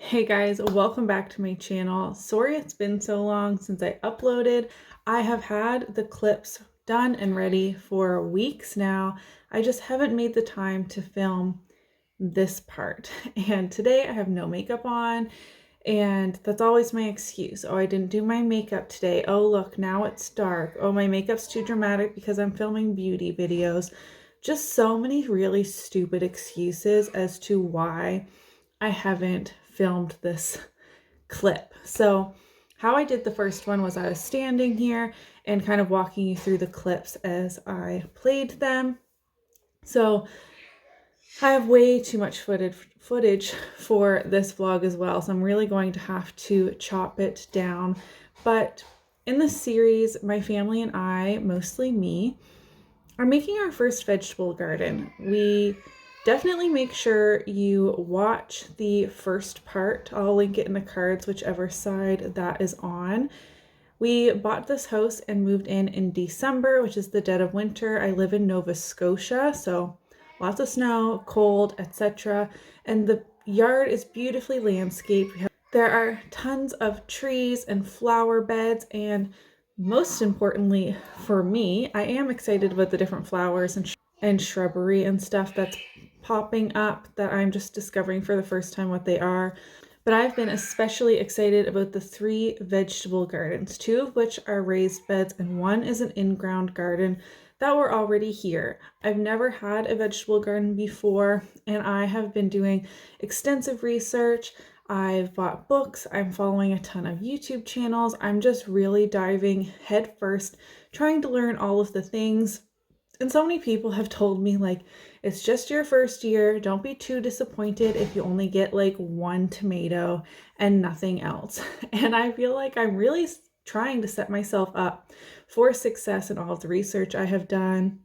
Hey guys, welcome back to my channel. Sorry it's been so long since I uploaded. I have had the clips done and ready for weeks now. I just haven't made the time to film this part. And today I have no makeup on, and that's always my excuse. Oh, I didn't do my makeup today. Oh, look, now it's dark. Oh, my makeup's too dramatic because I'm filming beauty videos. Just so many really stupid excuses as to why I haven't filmed this clip. So how I did the first one was I was standing here and kind of walking you through the clips as I played them. So I have way too much footage for this vlog as well, so I'm really going to have to chop it down. But in this series, my family and I, mostly me, are making our first vegetable garden. We definitely make sure you watch the first part. I'll link it in the cards, whichever side that is on. We bought this house and moved in December, which is the dead of winter. I live in Nova Scotia, so lots of snow, cold, etc. And the yard is beautifully landscaped. There are tons of trees and flower beds, and most importantly for me, I am excited about the different flowers and shrubbery and stuff that's popping up that I'm just discovering for the first time what they are. But I've been especially excited about the 3 vegetable gardens, 2 of which are raised beds and 1 is an in-ground garden that were already here. I've never had a vegetable garden before, and I have been doing extensive research. I've bought books, I'm following a ton of YouTube channels. I'm just really diving headfirst, trying to learn all of the things. And so many people have told me, like, it's just your first year. Don't be too disappointed if you only get like 1 tomato and nothing else. And I feel like I'm really trying to set myself up for success in all of the research I have done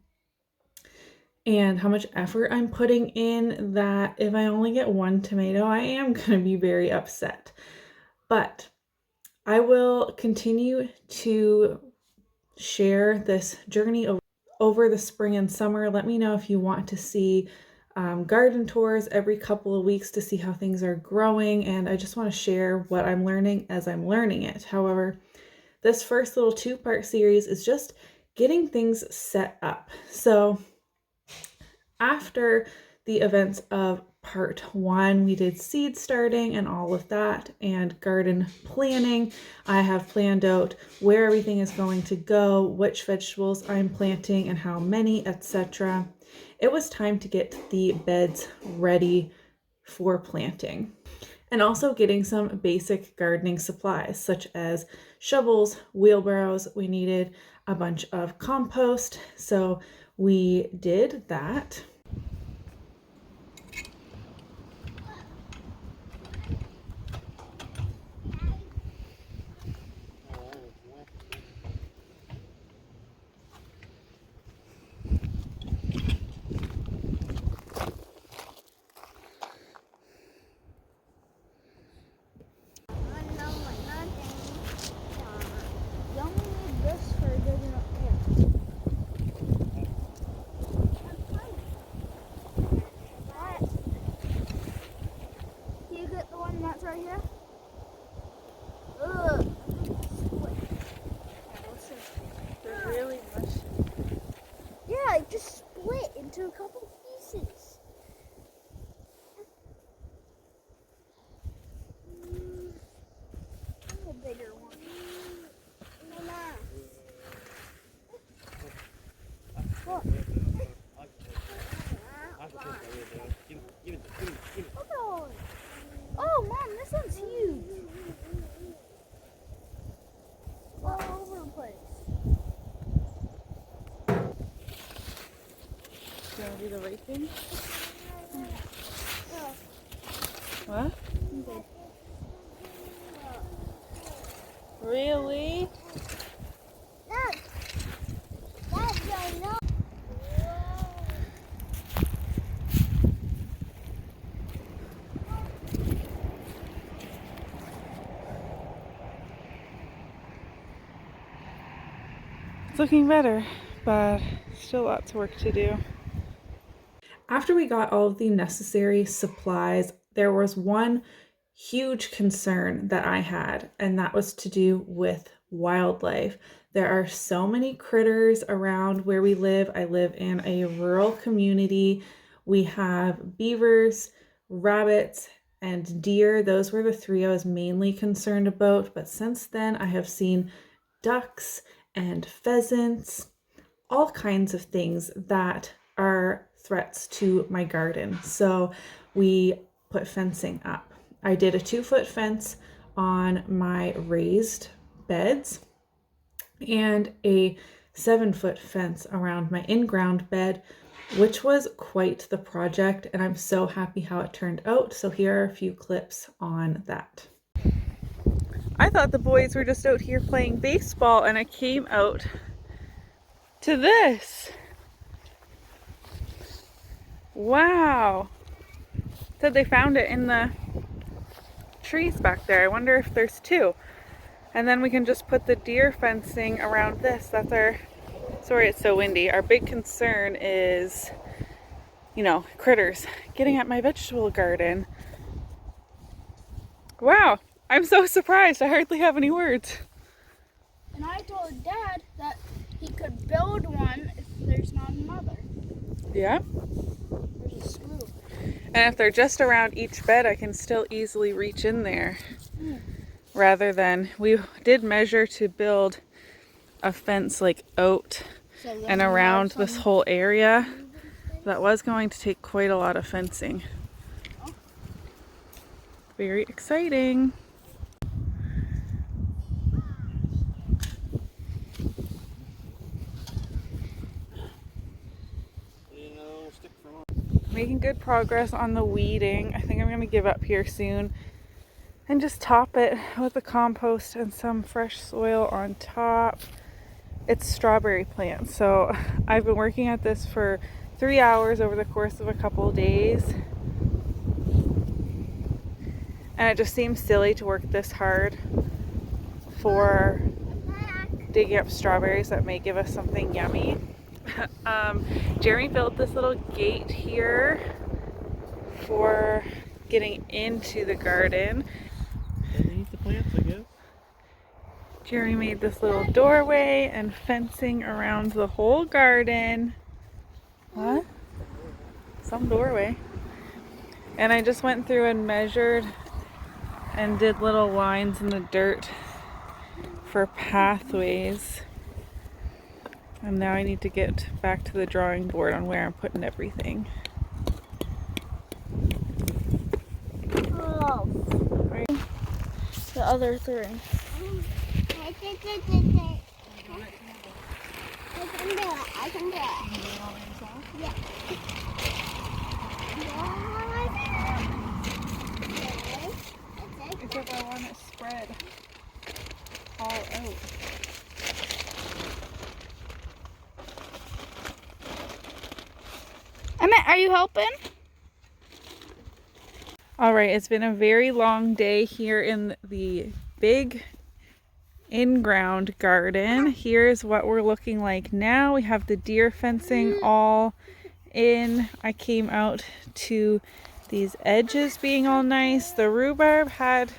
and how much effort I'm putting in, that if I only get 1 tomato, I am going to be very upset. But I will continue to share this journey over the spring and summer. Let me know if you want to see garden tours every couple of weeks to see how things are growing, and I just want to share what I'm learning as I'm learning it. However, this first little 2-part series is just getting things set up. So after the events of part 1, we did seed starting and all of that and garden planning. I have planned out where everything is going to go, which vegetables I'm planting and how many, etc. It was time to get the beds ready for planting. And also getting some basic gardening supplies such as shovels, wheelbarrows. We needed a bunch of compost, so we did that. Right here? Ugh. They're really mushy. Yeah, it just split into a couple pieces. A bigger one. Look. Oh, Mom, this one's huge. All over the place. Do you want to do the raping? What? Okay. Really? That's I know. It's looking better, but still lots of work to do. After we got all of the necessary supplies, there was one huge concern that I had, and that was to do with wildlife. There are so many critters around where we live. I live in a rural community. We have beavers, rabbits, and deer. Those were the three I was mainly concerned about. But since then, I have seen ducks and pheasants, all kinds of things that are threats to my garden. So we put fencing up. I did a 2-foot fence on my raised beds and a 7-foot fence around my in-ground bed, which was quite the project, and I'm so happy how it turned out. So here are a few clips on that. I thought the boys were just out here playing baseball, and I came out to this. Wow. Said they found it in the trees back there. I wonder if there's two. And then we can just put the deer fencing around this. That's our, sorry it's so windy. Our big concern is, you know, critters getting at my vegetable garden. Wow, I'm so surprised. I hardly have any words. And I told Dad that he could build one if there's not another. Yeah. There's a screw. And if they're just around each bed, I can still easily reach in there. Rather than, we did measure to build a fence like out and around this whole area. That was going to take quite a lot of fencing. Very exciting. Making good progress on the weeding. I think I'm going to give up here soon and just top it with the compost and some fresh soil on top. It's strawberry plants, so I've been working at this for 3 hours over the course of a couple of days, and it just seems silly to work this hard for digging up strawberries that may give us something yummy. Jeremy built this little gate here for getting into the garden. Underneath the plants, I guess. Jeremy made this little doorway and fencing around the whole garden. What? Some doorway. And I just went through and measured and did little lines in the dirt for pathways. And now I need to get back to the drawing board on where I'm putting everything. Oh. Right. The other thing. I can do it. I can do it. Yeah. Except I want it spread all out. Emmett, are you helping? All right, it's been a very long day here in the big in-ground garden. Here's what we're looking like now. We have the deer fencing all in. I came out to these edges being all nice. The rhubarb had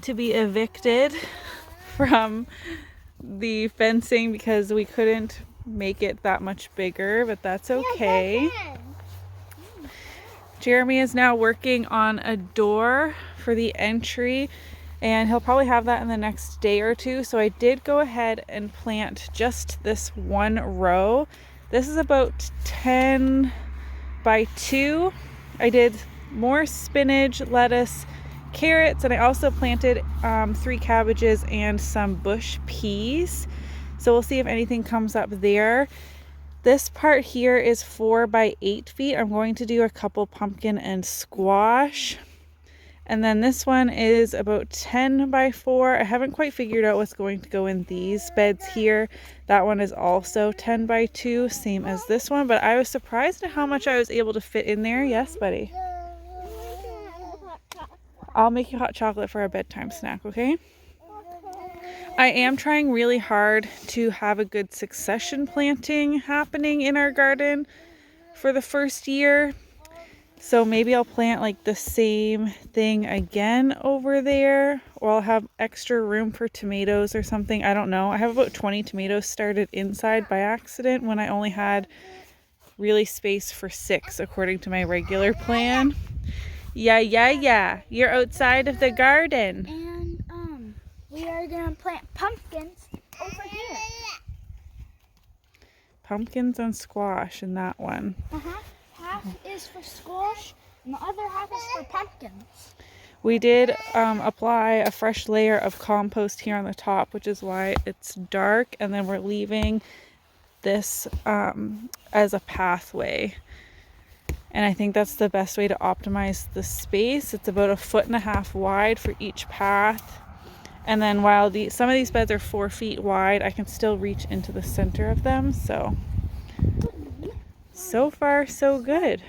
to be evicted from the fencing because we couldn't make it that much bigger, but that's okay. Jeremy is now working on a door for the entry, and he'll probably have that in the next day or two. So I did go ahead and plant just this one row. This is about 10 by 2. I did more spinach, lettuce, carrots, and I also planted 3 cabbages and some bush peas. So we'll see if anything comes up there. This part here is 4 by 8 feet. I'm going to do a couple pumpkin and squash. And then this one is about 10 by 4. I haven't quite figured out what's going to go in these beds here. That one is also 10 by 2, same as this one. But I was surprised at how much I was able to fit in there. Yes, buddy? I'll make you hot chocolate for our bedtime snack, okay? I am trying really hard to have a good succession planting happening in our garden for the first year. So maybe I'll plant like the same thing again over there, or I'll have extra room for tomatoes or something. I don't know. I have about 20 tomatoes started inside by accident when I only had really space for 6 according to my regular plan. Yeah. You're outside of the garden. And we are gonna plant pumpkins over here. Pumpkins and squash in that one. Half is for squash and the other half is for pumpkins. We did apply a fresh layer of compost here on the top, which is why it's dark, and then we're leaving this as a pathway. And I think that's the best way to optimize the space. It's about 1.5 feet wide for each path. And then while some of these beds are 4 feet wide, I can still reach into the center of them. So far, so good.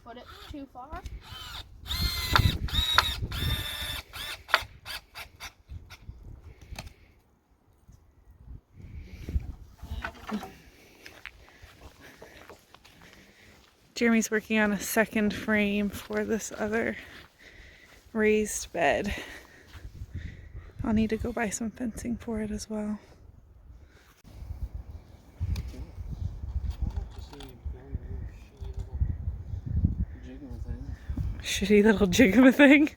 Put it too far. Jeremy's working on a second frame for this other raised bed. I'll need to go buy some fencing for it as well. Shitty little jig of a thing.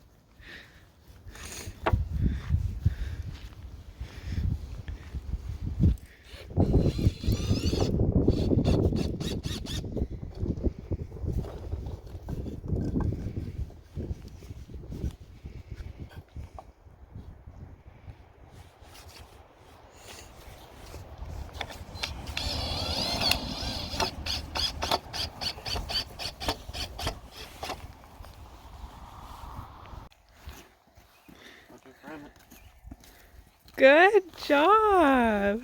Good job.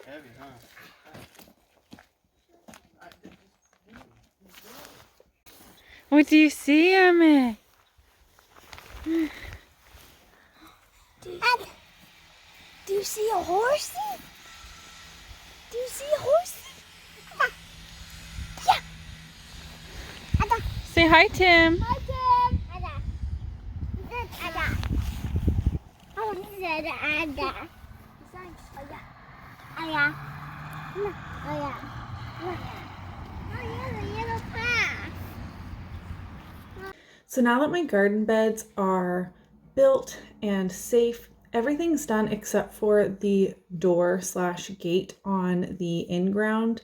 Heavy, huh? What do you see, Emma? Do you see a horsey? Do you see a horsey? Yeah. Say hi, Tim. Hi, Tim. So now that my garden beds are built and safe, everything's done except for the door/gate on the in-ground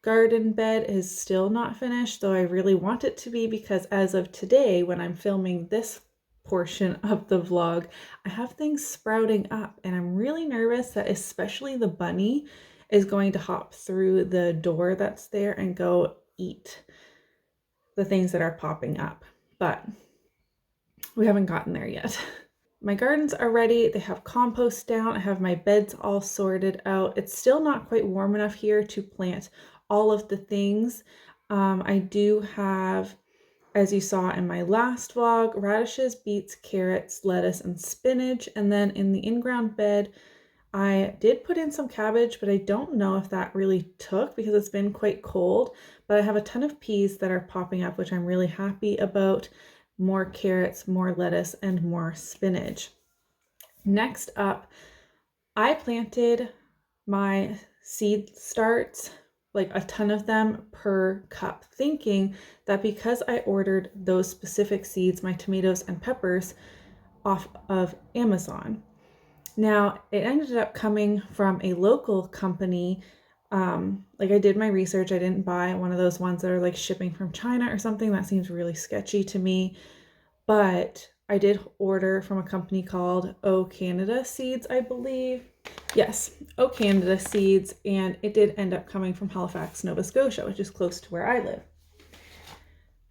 garden bed is still not finished, though I really want it to be, because as of today, when I'm filming this portion of the vlog, I have things sprouting up, and I'm really nervous that especially the bunny is going to hop through the door that's there and go eat the things that are popping up. But we haven't gotten there yet. My gardens are ready. They have compost down. I have my beds all sorted out. It's still not quite warm enough here to plant all of the things. I do have, as you saw in my last vlog, radishes, beets, carrots, lettuce, and spinach. And then in the in-ground bed, I did put in some cabbage, but I don't know if that really took because it's been quite cold. But I have a ton of peas that are popping up, which I'm really happy about. More carrots, more lettuce, and more spinach. Next up, I planted my seed starts, like a ton of them per cup, thinking that because I ordered those specific seeds, my tomatoes and peppers, off of Amazon. Now, it ended up coming from a local company. Like I did my research. I didn't buy one of those ones that are like shipping from China or something. That seems really sketchy to me. But I did order from a company called O Canada Seeds, I believe. Yes, O Canada Seeds, and it did end up coming from Halifax, Nova Scotia, which is close to where I live.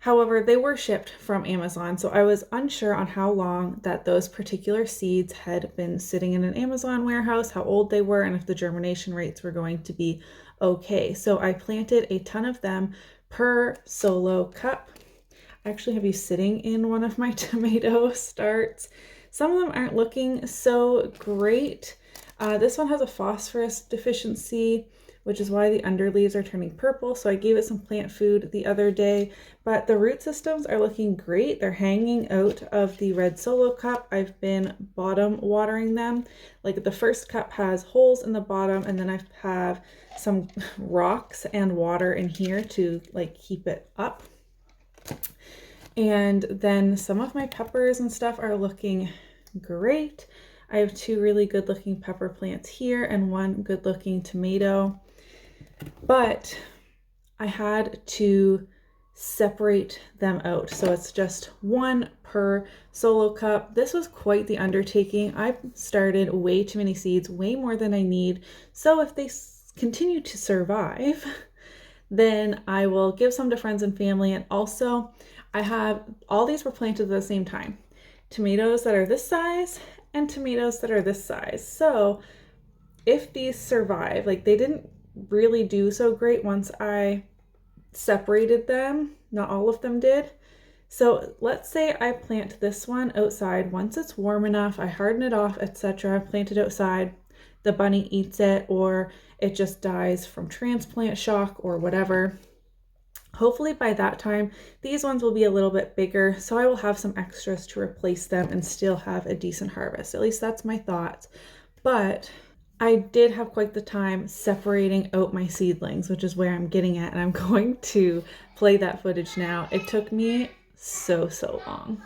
However, they were shipped from Amazon, so I was unsure on how long that those particular seeds had been sitting in an Amazon warehouse, how old they were, and if the germination rates were going to be okay. So I planted a ton of them per solo cup. I actually have you sitting in one of my tomato starts. Some of them aren't looking so great. This one has a phosphorus deficiency, which is why the underleaves are turning purple. So I gave it some plant food the other day, but the root systems are looking great. They're hanging out of the red solo cup. I've been bottom watering them. Like the first cup has holes in the bottom, and then I have some rocks and water in here to like keep it up. And then some of my peppers and stuff are looking great. I have 2 really good looking pepper plants here and 1 good looking tomato. But I had to separate them out. So it's just 1 per solo cup. This was quite the undertaking. I started way too many seeds, way more than I need. So if they continue to survive, then I will give some to friends and family. And also I have, all these were planted at the same time. Tomatoes that are this size and tomatoes that are this size. So if these survive, like they didn't really do so great once I separated them. Not all of them did. So let's say I plant this one outside. Once it's warm enough, I harden it off, etc. Plant it outside. The bunny eats it, or it just dies from transplant shock or whatever. Hopefully by that time, these ones will be a little bit bigger, so I will have some extras to replace them and still have a decent harvest. At least that's my thoughts. But I did have quite the time separating out my seedlings, which is where I'm getting at, and I'm going to play that footage now. It took me so long.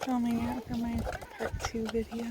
Filming it for my part 2 video.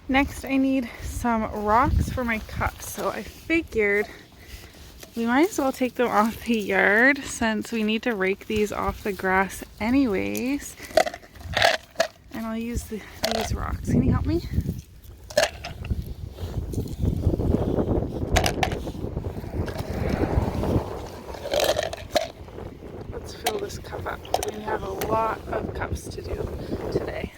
Next, I need some rocks for my cups, so I figured we might as well take them off the yard since we need to rake these off the grass anyways. And I'll use these rocks. Can you help me? Let's fill this cup up. We have a lot of cups to do today.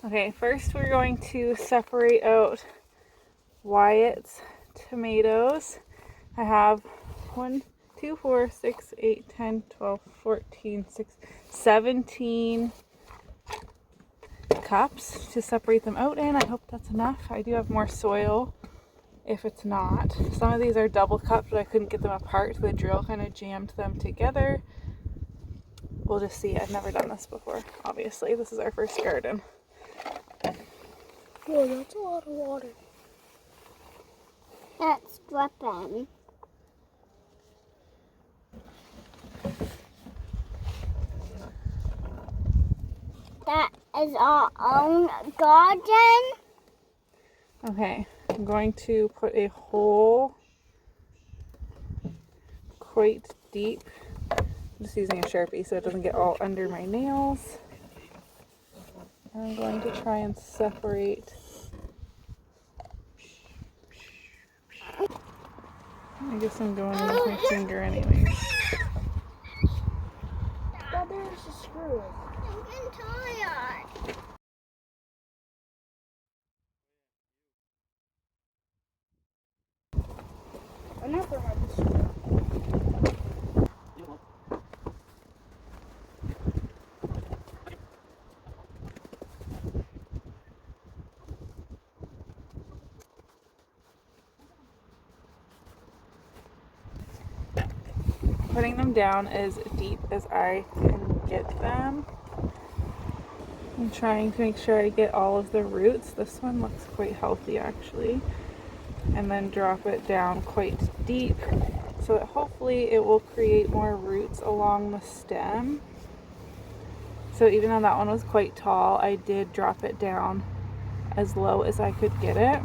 Okay, first we're going to separate out Wyatt's tomatoes. I have 1, 2, 4, 6, 8, 10, 12, 14, 17 cups to separate them out in. I hope that's enough. I do have more soil if it's not. Some of these are double cups, but I couldn't get them apart, so the drill kind of jammed them together. We'll just see. I've never done this before, obviously. This is our first garden. Whoa, that's a lot of water. That's dripping. That is our own garden. Okay, I'm going to put a hole quite deep. I'm just using a Sharpie so it doesn't get all under my nails. And I'm going to try and separate. I guess I'm going in with my finger anyways. But there's a screw. I'm tired. I never had this screw. Putting them down as deep as I can get them. I'm trying to make sure I get all of the roots. This one looks quite healthy actually. And then drop it down quite deep so that hopefully it will create more roots along the stem. So even though that one was quite tall, I did drop it down as low as I could get it.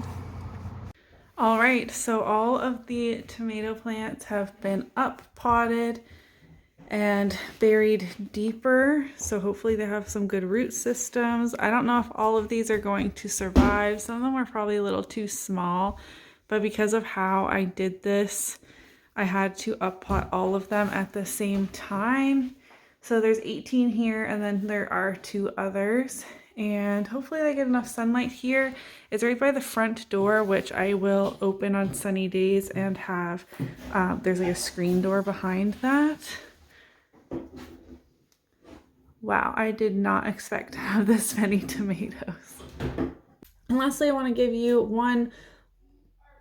All right, so all of the tomato plants have been up potted and buried deeper, so hopefully they have some good root systems. I don't know if all of these are going to survive. Some of them are probably a little too small, but because of how I did this, I had to up pot all of them at the same time. So there's 18 here, and then there are 2 others, and hopefully they get enough sunlight here. It's right by the front door, which I will open on sunny days and have, there's like a screen door behind that. Wow, I did not expect to have this many tomatoes. And lastly, I want to give you one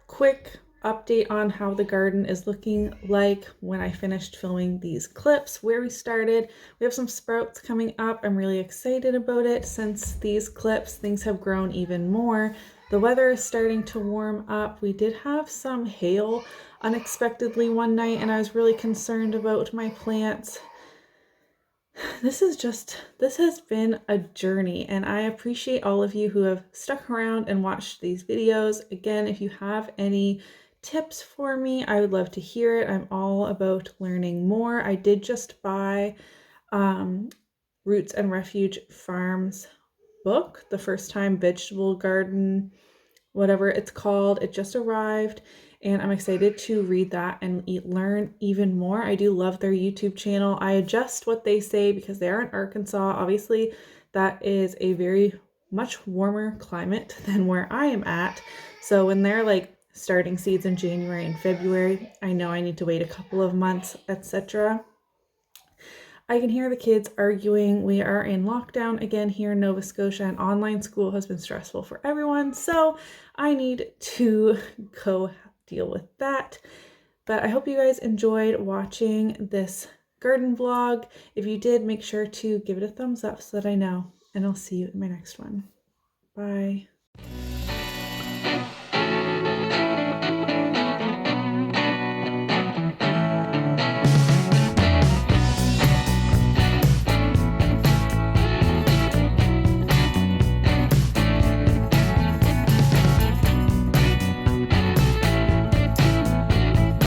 quick update on how the garden is looking like when I finished filming these clips, where we started. We have some sprouts coming up. I'm really excited about it. Since these clips, things have grown even more. The weather is starting to warm up. We did have some hail unexpectedly one night, and I was really concerned about my plants. This has been a journey, and I appreciate all of you who have stuck around and watched these videos. Again, if you have any tips for me, I would love to hear it. I'm all about learning more. I did just buy Roots and Refuge Farms book, the First Time Vegetable Garden, whatever it's called. It just arrived, and I'm excited to read that and learn even more. I do love their YouTube channel. I adjust what they say because they are in Arkansas. Obviously, that is a very much warmer climate than where I am at. So when they're like starting seeds in January and February, I know I need to wait a couple of months, etc. I can hear the kids arguing. We are in lockdown again here in Nova Scotia, and online school has been stressful for everyone. So I need to go deal with that. But I hope you guys enjoyed watching this garden vlog. If you did, make sure to give it a thumbs up so that I know. And I'll see you in my next one. Bye.